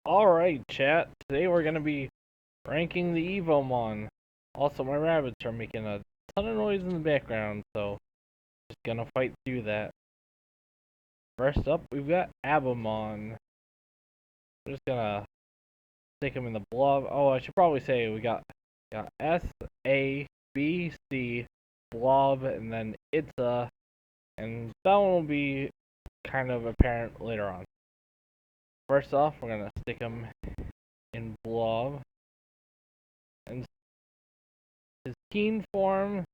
Alright, chat. Today we're gonna be ranking the Evomon. Also, my rabbits are making a ton of noise in the background, so just gonna fight through that. First up, we've got Abomon. We're just gonna stick him in the blob. Oh, I should probably say we got S, A, B, C, blob, and then Itza, and that one will be kind of apparent later on. First off, we're gonna stick him in blob. And his keen form,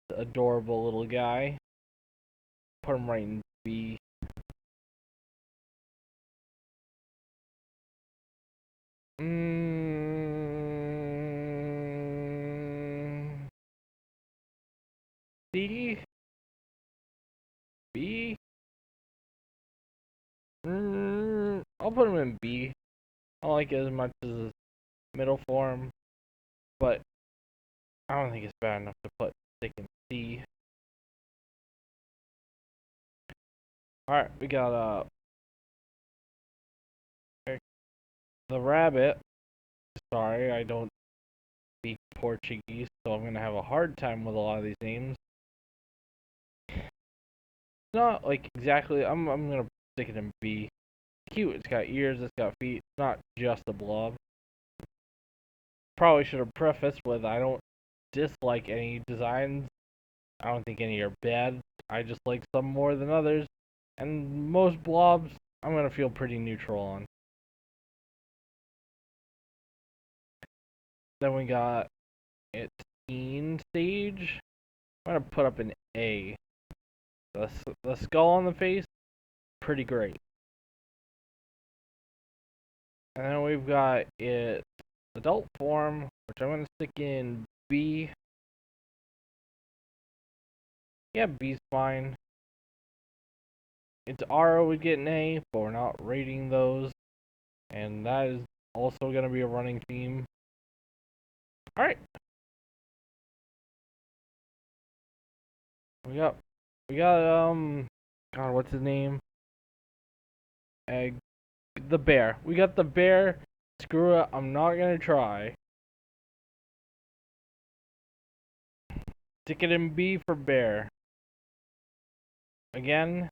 adorable little guy. Put him right in B. C? B? I'll put him in B. I don't like it as much as his middle form, but I don't think it's bad enough to put stick in C. Alright, we got the rabbit. Sorry, I don't speak Portuguese, so I'm gonna have a hard time with a lot of these names. Not like exactly. I'm gonna stick it in B. Cute. It's got ears. It's got feet. It's not just a blob. Probably should have prefaced with I don't dislike any designs. I don't think any are bad. I just like some more than others, and most blobs I'm gonna feel pretty neutral on. Then we got its teen stage. I'm gonna put up an A. The skull on the face, pretty great. And then we've got its adult form, which I'm gonna stick in B. Yeah, B's fine. Its Aura would get an A, but we're not rating those. And that is also gonna be a running theme. Alright. We got God, what's his name? Egg the bear. We got the bear. Screw it, I'm not gonna try. Stick it in B for bear. Again,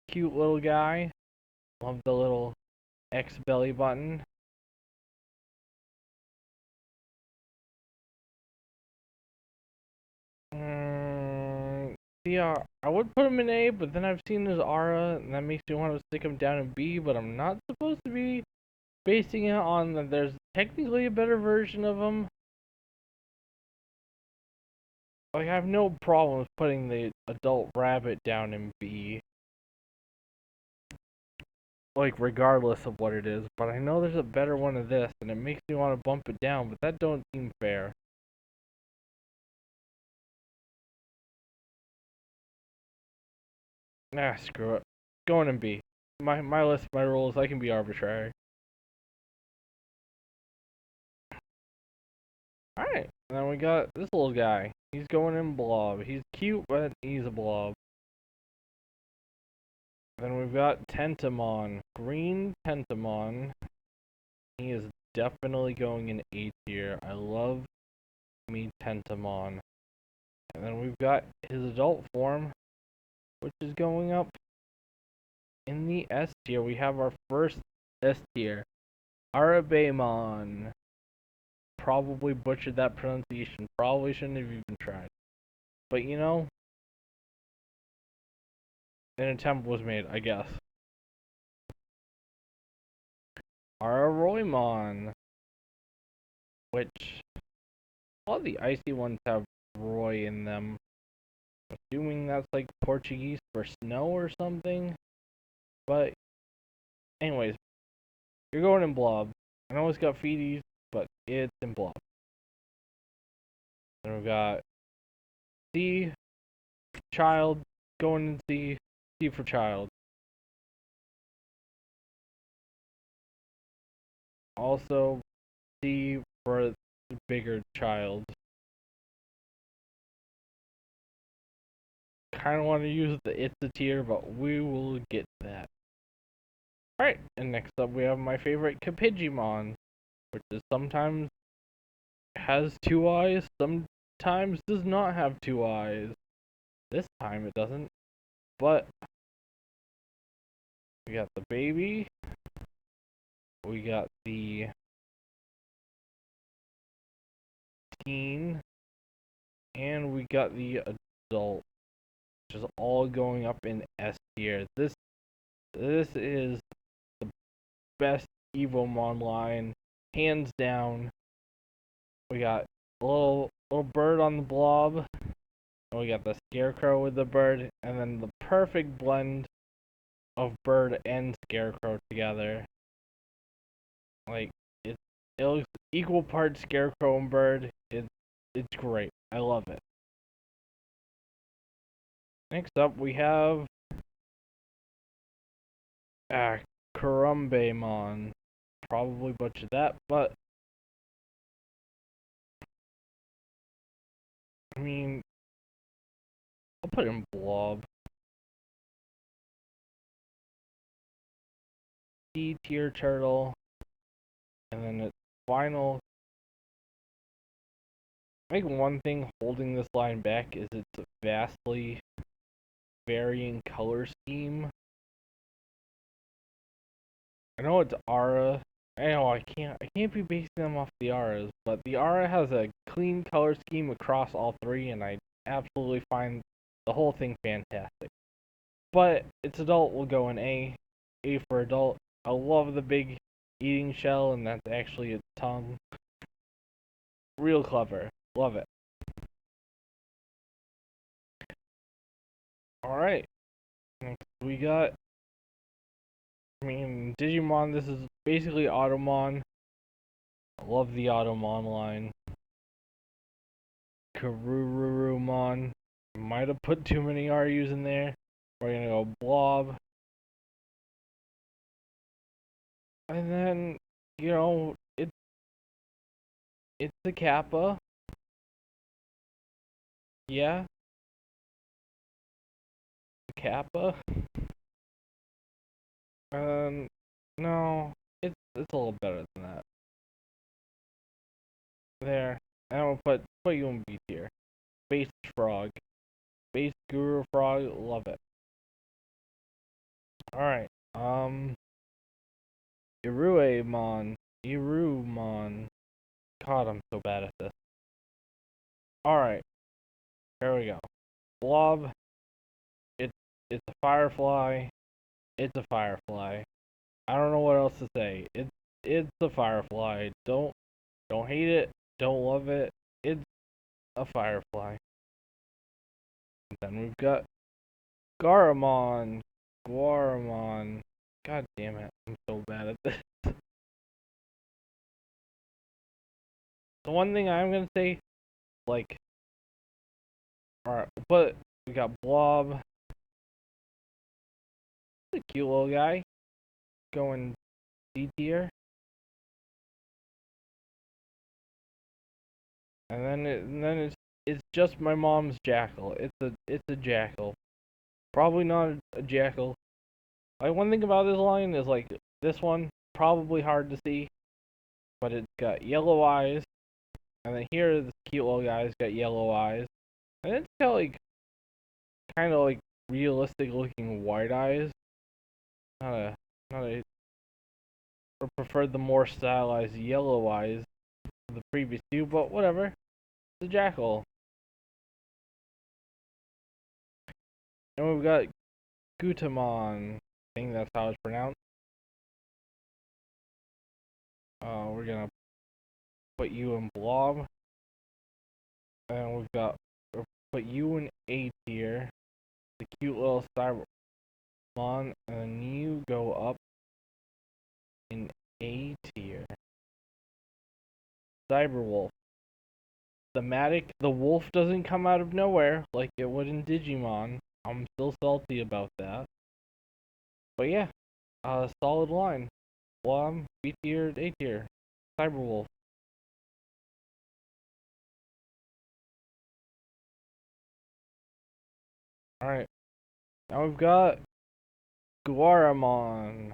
cute little guy. Love the little X belly button. Yeah, I would put him in A, but then I've seen his aura, and that makes me want to stick him down in B, but I'm not supposed to be basing it on that there's technically a better version of him. Like, I have no problems putting the adult rabbit down in B. Like, regardless of what it is, but I know there's a better one of this, and it makes me want to bump it down, but that don't seem fair. Nah, screw it. Going in B. My list, my rules, I can be arbitrary. Alright, and then we got this little guy. He's going in blob. He's cute, but he's a blob. Then we've got Tentamon. Green Tentamon. He is definitely going in A tier. I love me Tentamon. And then we've got his adult form, which is going up in the S tier. We have our first S tier. Arabamon. Probably butchered that pronunciation. Probably shouldn't have even tried. But you know, an attempt was made, I guess. Araroimon, which all the icy ones have Roy in them. Assuming that's like Portuguese for snow or something. But anyways, you're going in blob. I know it's got feeties, but it's in blob. Then we've got C, child, going in C, C for child. Also C for the bigger child. Kind of want to use the it's a tier, but we will get that. Alright, and next up we have my favorite Capigimon, which is sometimes has two eyes, sometimes does not have two eyes. This time it doesn't, but we got the baby, we got the teen, and we got the adult, which is all going up in S tier. This is the best Evomon line, hands down. We got a little bird on the blob, and we got the scarecrow with the bird, and then the perfect blend of bird and scarecrow together. Like it looks equal parts scarecrow and bird. It's great. I love it. Next up we have uh Karumbemon. Probably butchered that, but I mean I'll put in blob. D tier turtle, and then its final. I think one thing holding this line back is its vastly varying color scheme. I know it's Aura. I know I can't be basing them off the Auras, but the Aura has a clean color scheme across all three, and I absolutely find the whole thing fantastic. But its adult will go in A. A for adult. I love the big eating shell, and that's actually its tongue. Real clever. Love it. Alright. Next we got, I mean, Digimon, this is basically Automon. I love the Automon line. Karurumon. Might have put too many RUs in there. We're gonna go Blob. And then, it's the Kappa. Yeah, the Kappa. No, it's a little better than that. There. And I'll put you in B tier. Base Frog. Base Guru Frog, love it. Alright. Iruemon. Irumon. God, I'm so bad at this. Alright, here we go. Blob. It, it's a firefly. It's a firefly. I don't know what else to say. It's a firefly. Don't hate it. Don't love it. It's a firefly. And then we've got Garamon. Guaramon. God damn it. I'm so bad at this. The one thing I'm gonna say, like, alright, but we got Blob. The cute little guy. Going D tier. And then it's just my mom's jackal. It's a jackal. Probably not a jackal. Like, one thing about this line is, like, this one probably hard to see, but it's got yellow eyes, and then here this cute little guy's got yellow eyes, and it's got, like, kind of like realistic looking white eyes. Not a or preferred the more stylized yellow eyes of the previous two, but whatever. It's a jackal. And we've got Gutamon. I think that's how it's pronounced. We're gonna put you in Blob. And we'll put you in A tier. The cute little Cybermon. And then you go up in A tier. Cyberwolf. Thematic, the wolf doesn't come out of nowhere like it would in Digimon. I'm still salty about that. But yeah, solid line. Blom, B tier, A tier. Cyberwolf. Alright. Now we've got Guaramon.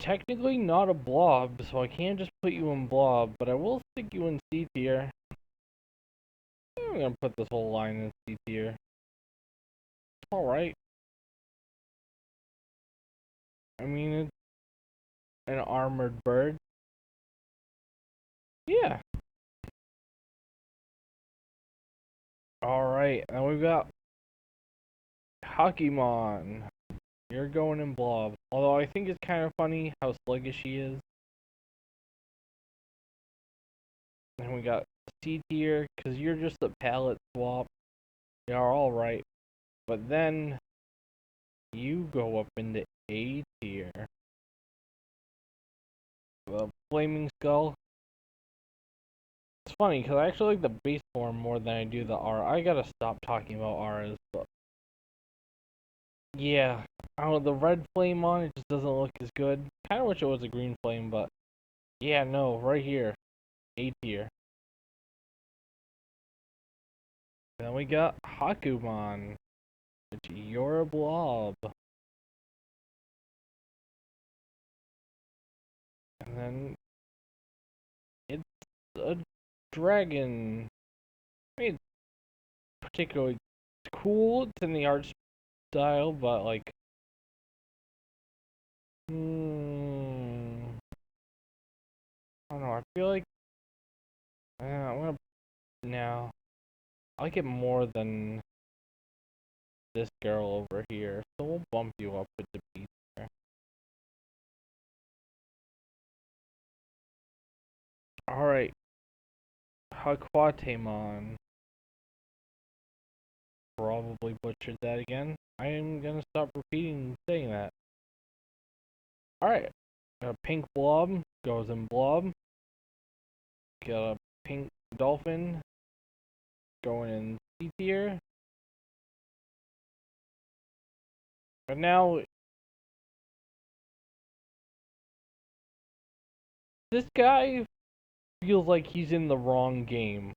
technically not a blob, so I can't just put you in blob, but I will stick you in C tier. I'm gonna put this whole line in C tier. Alright. I mean, it's an armored bird. Yeah. Alright, and we've got Hakimon. You're going in blob. Although I think it's kind of funny how sluggish he is. And we got C tier, because you're just a palette swap. You're alright. But then you go up into A tier. The Flaming Skull. It's funny, because I actually like the base form more than I do the R. I gotta stop talking about R's, but yeah. I don't know, the red flame on it just doesn't look as good. Kinda wish it was a green flame, but yeah, no, right here. A tier. Then we got Hakumon, which you're a blob. And then it's a dragon. I mean, it's particularly cool. It's in the art style, but like, I don't know. I feel like I'm gonna now. I like it more than this girl over here, so we'll bump you up with the beat there. Alright, Hakwatemon. Probably butchered that again. I am gonna stop repeating saying that. Alright, a pink blob goes in blob. Got a pink dolphin going in C tier. And now this guy feels like he's in the wrong game.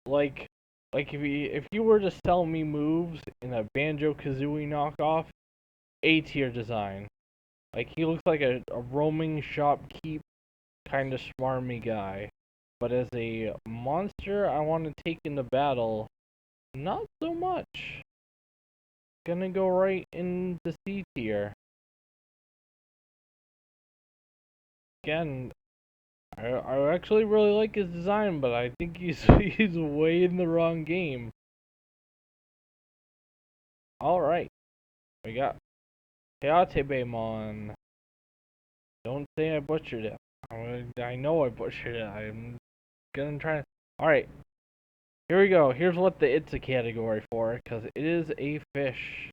Like if you were to sell me moves in a Banjo-Kazooie knockoff, A tier design. Like he looks like a roaming shopkeep kind of smarmy guy. But as a monster I want to take into battle, not so much. Gonna go right into C tier. Again, I actually really like his design, but I think he's he's way in the wrong game. Alright, we got Teatebemon. Don't say I butchered it. I know I butchered it. I'm gonna try. Alright, here we go. Here's what it's a category for, because it is a fish.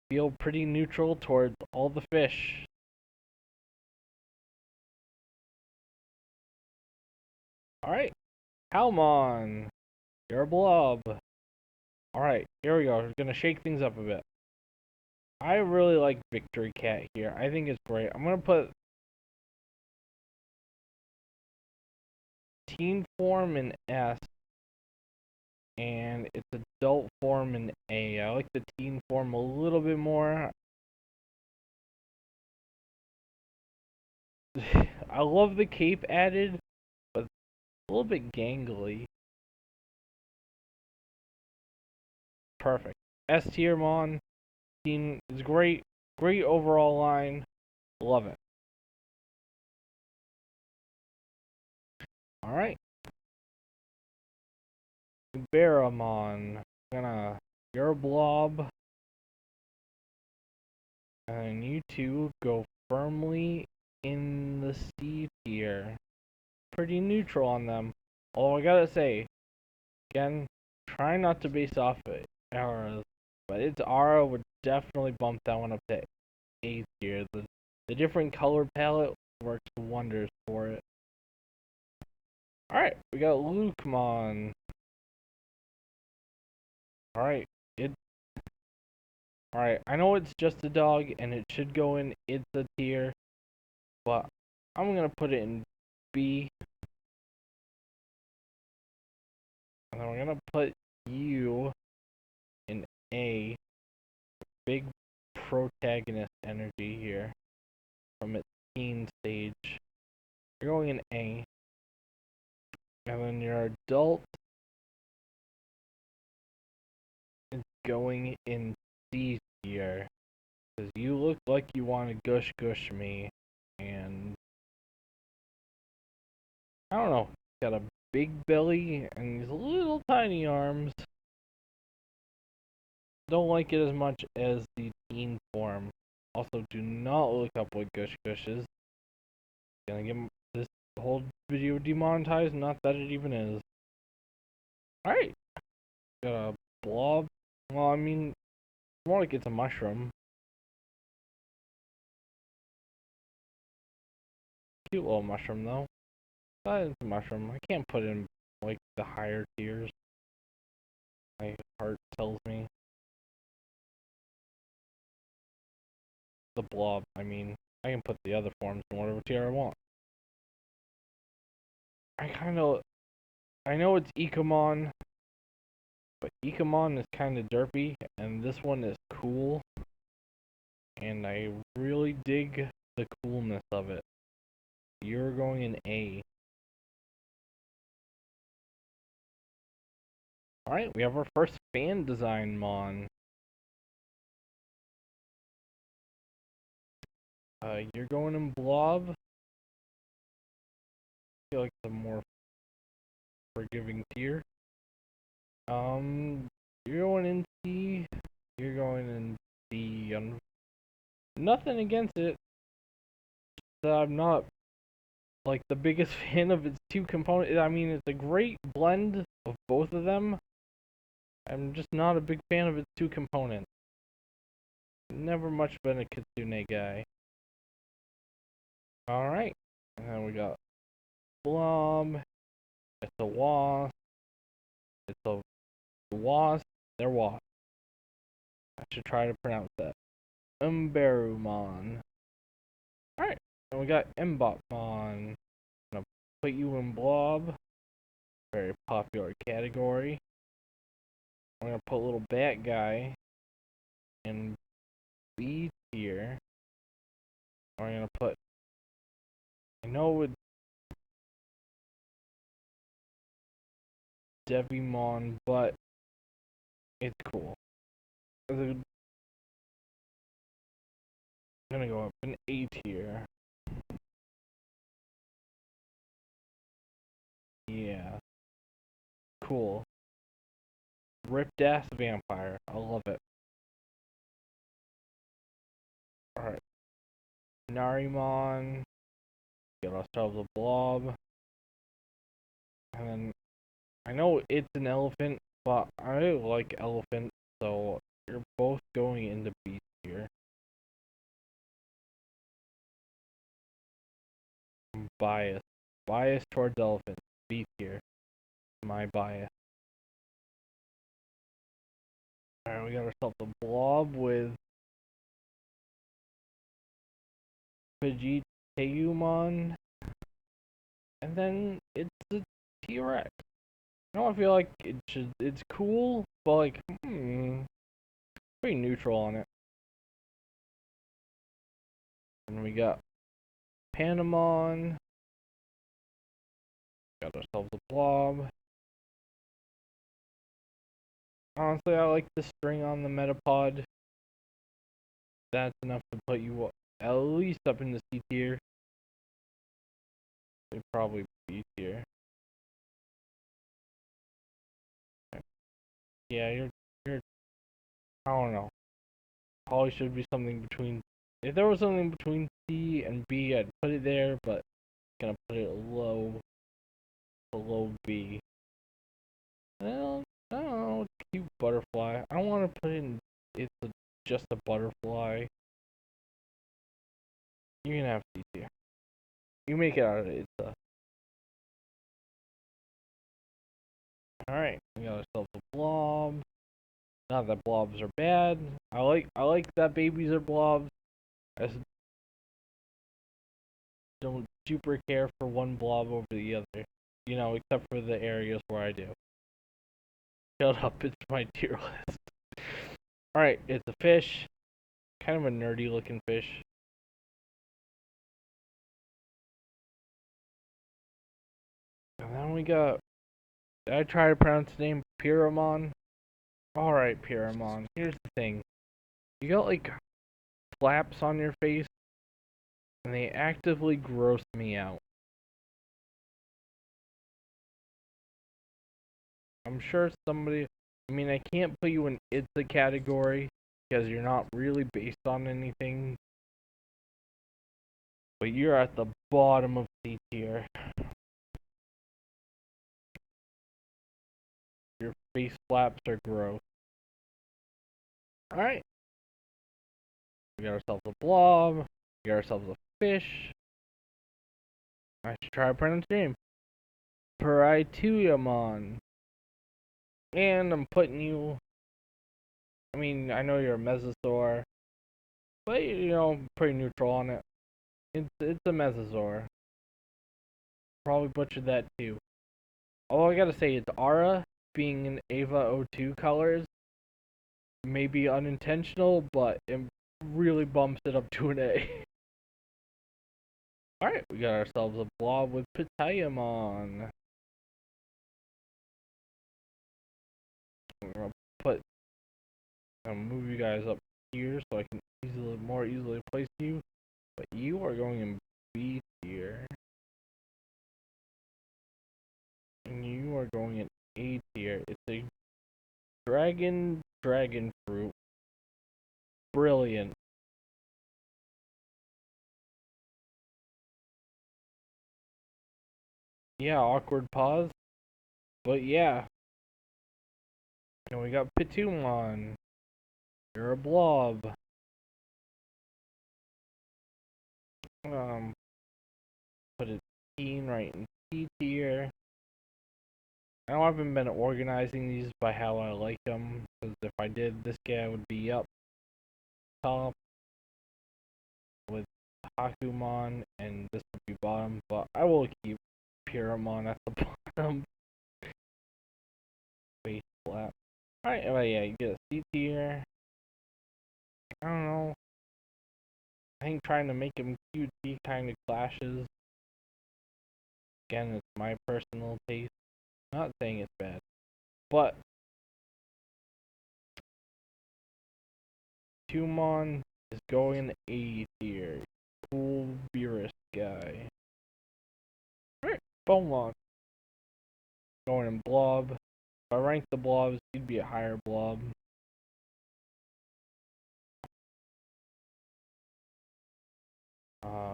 Feel pretty neutral towards all the fish. Alright, Halmon. You're a blob. Alright, here we go. We're gonna shake things up a bit. I really like Victory Cat here. I think it's great. I'm gonna put teen form in S, and its adult form in A. I like the teen form a little bit more. I love the cape added, but a little bit gangly. Perfect. S tier Mon. Teen is great. Great overall line. Love it. Alright. Baramon. You're a blob. And you two go firmly in the C tier. Pretty neutral on them. Although I gotta say, again, try not to base off it Aura's, but its Aura would definitely bump that one up to A tier. The different color palette works wonders for it. Alright, we got Lukemon. Alright, Alright, I know it's just a dog and it should go in it's a tier, but I'm gonna put it in B. And then we're gonna put you in A. Big protagonist energy here teen stage. You're going in A. And then your adult is going in C tier. Because you look like you want to gush gush me. And I don't know. Got a big belly and these little tiny arms. Don't like it as much as the teen form. Also, do not look up what gush gush is. Gonna get this whole video demonetized. Not that it even is. Alright. Got a blob. Well, I mean, more like it's a mushroom. Cute little mushroom, though. But it's a mushroom. I can't put in, like, the higher tiers. My heart tells me. The blob, I mean. I can put the other forms in whatever tier I want. I know it's Evomon, but Evomon is kind of derpy, and this one is cool. And I really dig the coolness of it. You're going in A. Alright, we have our first fan design mon. You're going in Blob. I feel like the more forgiving tier. You're going in C. You're going in D. Nothing against it. I'm not like the biggest fan of its two components. I mean, it's a great blend of both of them. I'm just not a big fan of its two components. Never much been a Kitsune guy. Alright. And then we got Blob. It's a wasp. It's a wasp. They're wasp. I should try to pronounce that. Umberumon. Alright. And we got Mbotmon. I'm gonna put you in Blob. Very popular category. I'm gonna put a little bat guy in B tier. I'm gonna put. I know it's Devimon, but it's cool. I'm gonna go up in A tier. Yeah. Cool. Ripped ass vampire. I love it. Alright. Narimon. Get ourselves a blob. And then I know it's an elephant, but I like elephant, so you're both going into B tier. I'm biased. Biased towards elephant. B tier. My bias. Alright, we got ourselves a blob with Vegeteumon. And then it's a T-Rex. I don't feel like it's cool, but like, pretty neutral on it. And we got Panamon. Got ourselves a blob. Honestly, I like the string on the Metapod. That's enough to put you at least up in the C tier. Probably B tier. Yeah, you're. I don't know. Probably should be something between. If there was something between C and B, I'd put it there, but gonna put it below B. Well, I don't know. Cute butterfly. I don't want to put in. Just a butterfly. You can have C tier. You make it out of it. It's Alright, we got ourselves a blob. Not that blobs are bad. I like that babies are blobs. I just don't super care for one blob over the other. You know, except for the areas where I do. Shut up, it's my tier list. Alright, it's a fish. Kind of a nerdy looking fish. we got. Did I try to pronounce the name Pyramon? Alright, Pyramon. Here's the thing. You got like flaps on your face, and they actively gross me out. I'm sure somebody. I mean, I can't put you in it's a category because you're not really based on anything, but you're at the bottom of C tier. Your face flaps are gross. Alright, we got ourselves a blob, we got ourselves a fish. I should try to pronounce the name. Pyramon. And I'm putting you. I mean, I know you're a mesosaur, but you know, pretty neutral on it. It's a mesosaur. Probably butchered that too. All I gotta say is Aura being in Ava O2 colors may be unintentional, but it really bumps it up to an A. Alright, we got ourselves a blob with Pitayamon. I'm gonna move you guys up here so I can more easily place you. But you are going in B tier. And you are going in A tier. It's a dragon fruit. Brilliant. Yeah, awkward pause. But yeah. And we got Pitumon. You're a blob. Put a teen right in C tier. I haven't been organizing these by how I like them, because if I did, this guy would be up top with Hakumon, and this would be bottom, but I will keep Pyramon at the bottom. Face flat. Alright, well, yeah, you get a C tier. I don't know. I think trying to make him QT kind of clashes. Again, it's my personal taste. I'm not saying it's bad, but Tumon is going A tier. Cool Beerus guy. Alright, Beaumont. Going in blob. If I rank the blobs, he'd be a higher blob.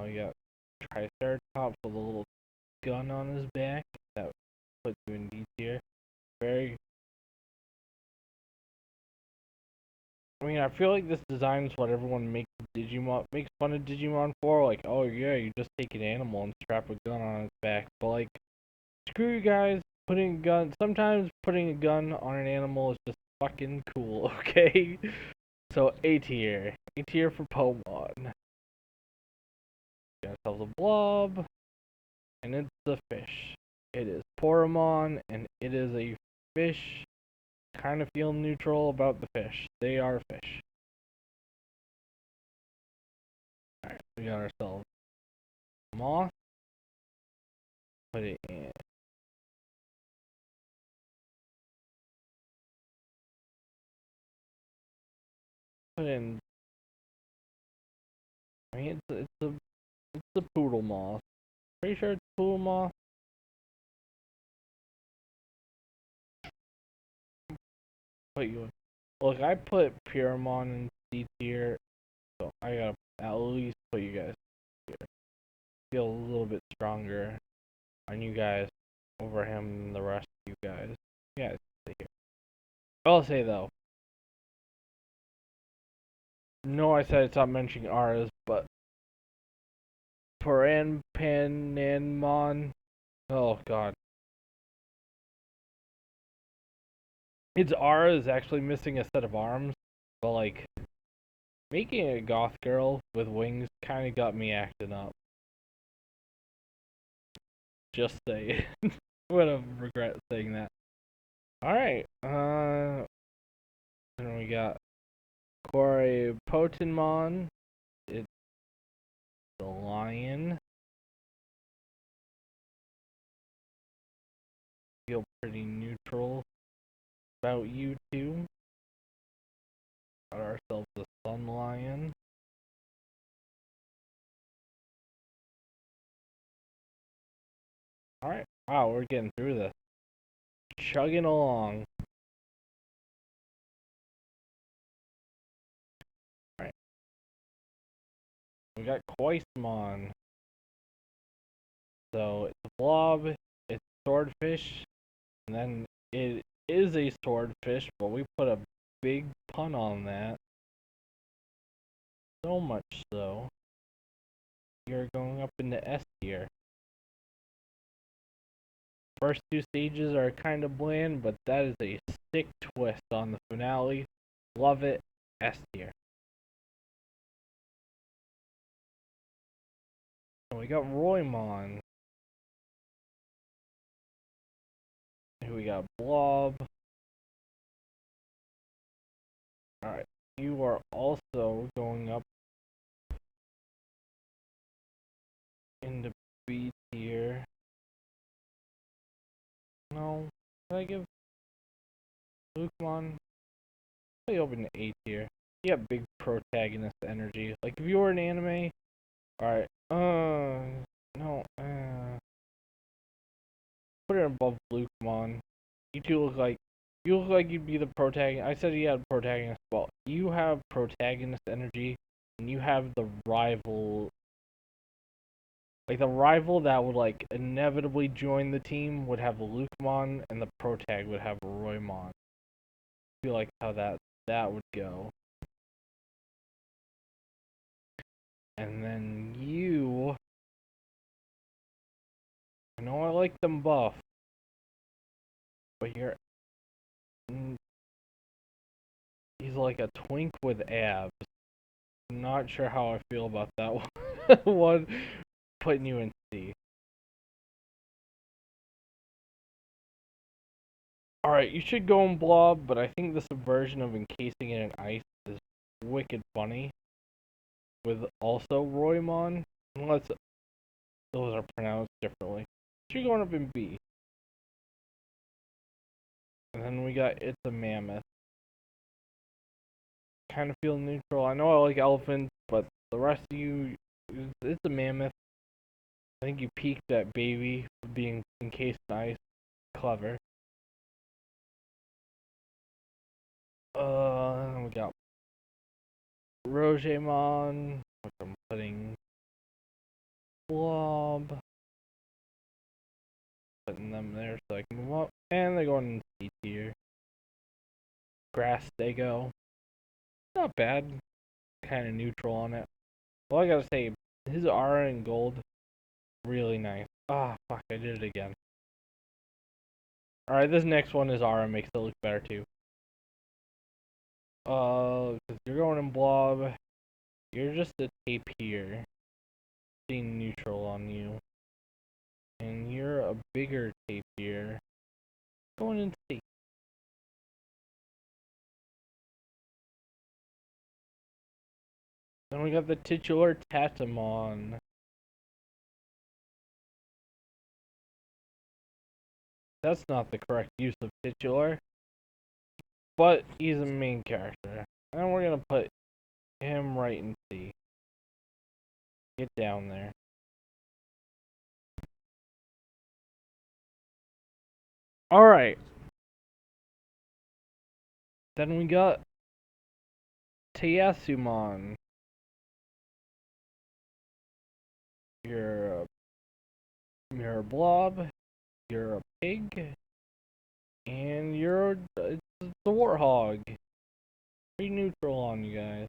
We got Triceratops with a little gun on his back. That puts you in D tier. Very. I mean, I feel like this design is what everyone makes fun of Digimon for. Like, oh yeah, you just take an animal and strap a gun on its back. But like, screw you guys. Sometimes putting a gun on an animal is just fucking cool. Okay. So A tier. A tier for Pomon. Got ourselves a blob, and it's a fish. It is Poramon, and it is a fish. Kind of feel neutral about the fish. They are fish. Alright, we got ourselves moth. Put it in. Put in. I mean, it's a poodle moth. Pretty sure it's poodle moth. Put you in. Look, I put Pyramon in C tier, so I gotta at least put you guys here. Feel a little bit stronger on you guys over him than the rest of you guys. Yeah, stay here. I'll say though, no, I said stop mentioning R's, but Paranpananmon. Oh god, its R is actually missing a set of arms, but like making a goth girl with wings kind of got me acting up. Just say, would have regret saying that. All right, then we got Corey Potenmon. It's the lion. neutral about you two. Got ourselves a Sun Lion. Alright, wow, we're getting through this. Chugging along. Alright, we got Quaismon. So, it's a blob, it's swordfish, and then it is a swordfish, but we put a big pun on that. So much so, you're going up into S tier. First two stages are kind of bland, but that is a sick twist on the finale. Love it. S tier. And we got Roymon. And we got Blob. Alright. You are also going up into B tier. No. Did I give Lukemon? Probably open to A tier. You have big protagonist energy. Like if you were an anime, alright. No. Put it above Lukemon. You two look like you'd be the protagonist. I said you had protagonist, but you have protagonist energy, and you have the rival. Like the rival that would like inevitably join the team would have Lukemon, and the protag would have Roymon. I feel like how that would go. And then you, I know I like them buff, but he's like a twink with abs. I'm not sure how I feel about that one. One putting you in C. Alright, you should go in Blob, but I think the subversion of encasing it in ice is wicked funny. With also Roymon, unless those are pronounced differently. You're going up in B. And then we got It's a Mammoth. Kind of feel neutral. I know I like elephants, but the rest of you, It's a Mammoth. I think you peaked at Baby for being encased in ice. Clever. We got Rogemon, which I'm putting Blob. Putting them there so I can move up. And they're going in C tier. Grass Stego. Not bad. Kind of neutral on it. Well, I gotta say, his aura in gold, really nice. Ah, fuck, I did it again. Alright, this next one is aura, makes it look better too. Cause you're going in Blob. You're just a tape here. Being neutral on you. And you're a bigger tape here. Going in C. Then we got the titular Tatamon. That's not the correct use of titular. But he's a main character. And we're gonna put him right in C. Get down there. Alright. Then we got Teasumon. You're a blob. You're a pig. And you're the warthog. Pretty neutral on you guys.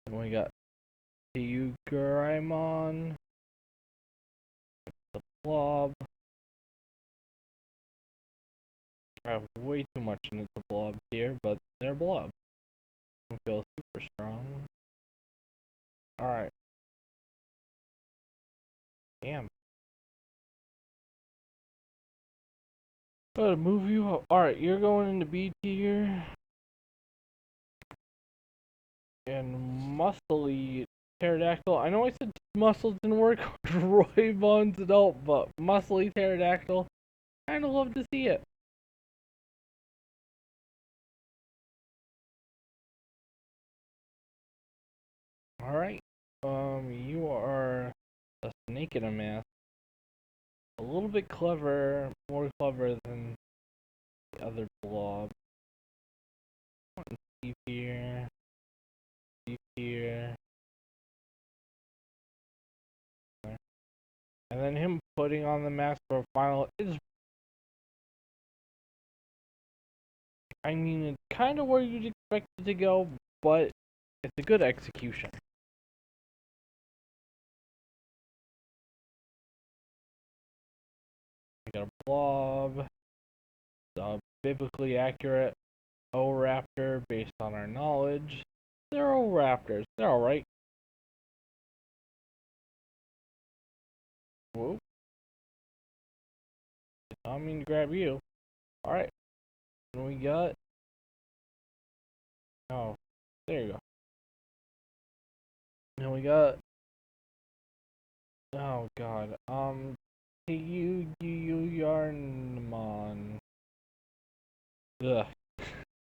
And we got Teuguraimon. The blob. I have way too much in the blob here, but they're blob. I feel super strong. Alright. Damn. Gotta move you up. Alright, you're going into B tier. And muscly pterodactyl. I know I said muscles didn't work on Roymon's adult, but muscly pterodactyl. Kind of love to see it. Alright. You are a snake in a mask. A little bit clever, more clever than the other blob. Deep here, deep here. And then him putting on the mask for a final is, I mean, it's kind of where you'd expect it to go, but it's a good execution. We got a blob, biblically accurate O-Raptor based on our knowledge. They're O-Raptors. They're alright. Whoop. I don't mean to grab you. Alright. And we got... Oh, there you go. And we got... Oh, God. Yarnmon. Ugh.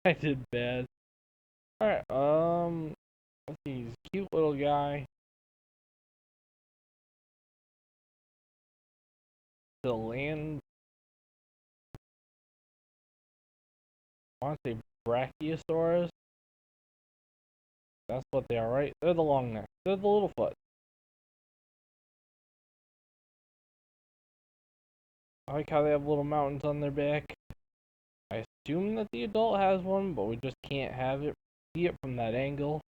I did bad. Alright, let's see. He's a cute little guy. The land... I want to say Brachiosaurus. That's what they are, right? They're the long neck. They're the little foot. I like how they have little mountains on their back. I assume that the adult has one, but we just can't see it from that angle.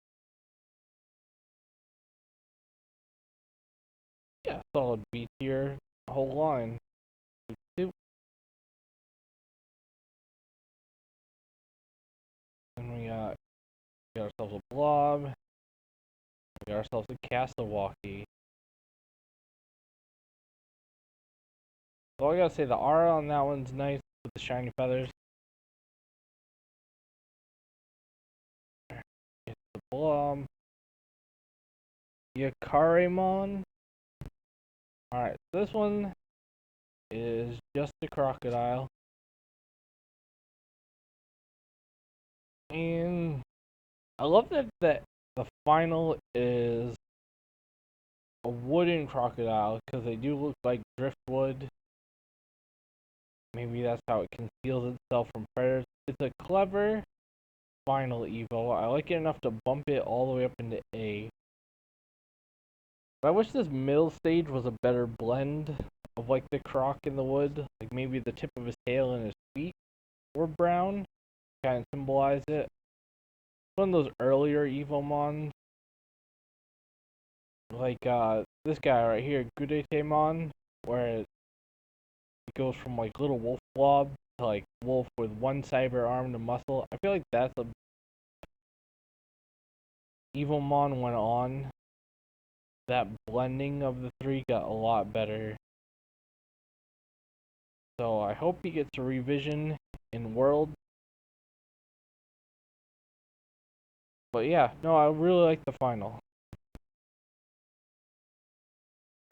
Yeah, solid B tier, whole line. And we got ourselves a blob. We got ourselves a Casawalkie. So I gotta say the R on that one's nice with the shiny feathers. It's the blob. Yakaremon. Alright, so this one is just a crocodile. And I love that the final is a wooden crocodile because they do look like driftwood. Maybe that's how it conceals itself from predators. It's a clever final Evo. I like it enough to bump it all the way up into A. But I wish this middle stage was a better blend of like the croc in the wood. Like maybe the tip of his tail and his feet were brown. Kind of symbolize it. One of those earlier Evomons. Like this guy right here, Gudetemon, where it goes from like little wolf blob to like wolf with one cyber arm to muscle. I feel like that's a Evomon went on. That blending of the three got a lot better. So I hope he gets a revision in World. But yeah, no, I really like the final.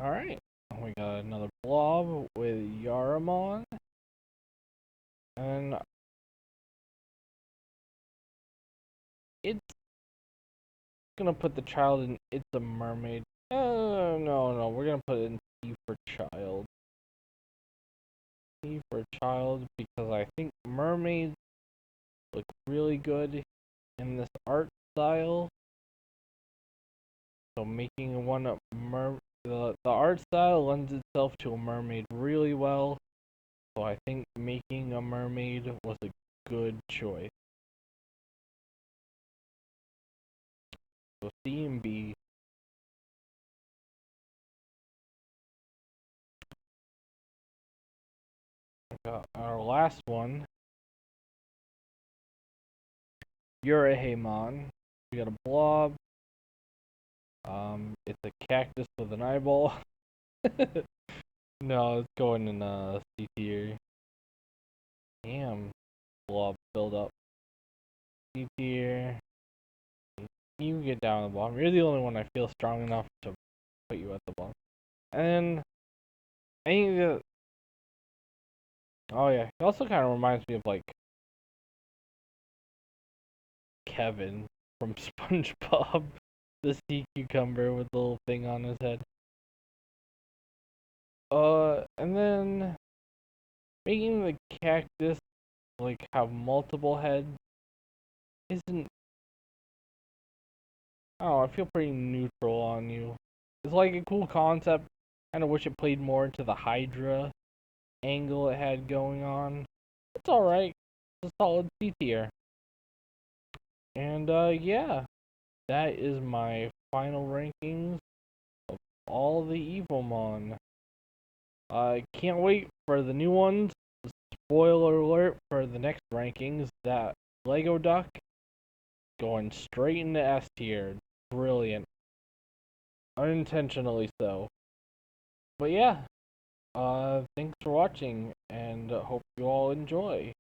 Alright, we got another blob with Yaramon. And it's gonna put the child in It's a Mermaid. No, we're gonna put it in C for child. C for child because I think mermaids look really good in this art style. So making one a the art style lends itself to a mermaid really well. So I think making a mermaid was a good choice. So C and B. Our last one, Urahemon. We got a blob. It's a cactus with an eyeball. No, it's going in C tier. Damn, blob build up. C tier. You can get down on the bottom. You're the only one I feel strong enough to put you at the bottom. And I think Oh yeah, he also kind of reminds me of like Kevin from SpongeBob, the sea cucumber with the little thing on his head. And then making the cactus like have multiple heads isn't. Oh, I feel pretty neutral on you. It's like a cool concept. Kind of wish it played more into the Hydra angle it had going on. It's alright. It's a solid C tier. And yeah, that is my final rankings of all the Evomon. I can't wait for the new ones. Spoiler alert for the next rankings. That Lego Duck going straight into S tier. Brilliant. Unintentionally so. But yeah, thanks for watching and hope you all enjoy.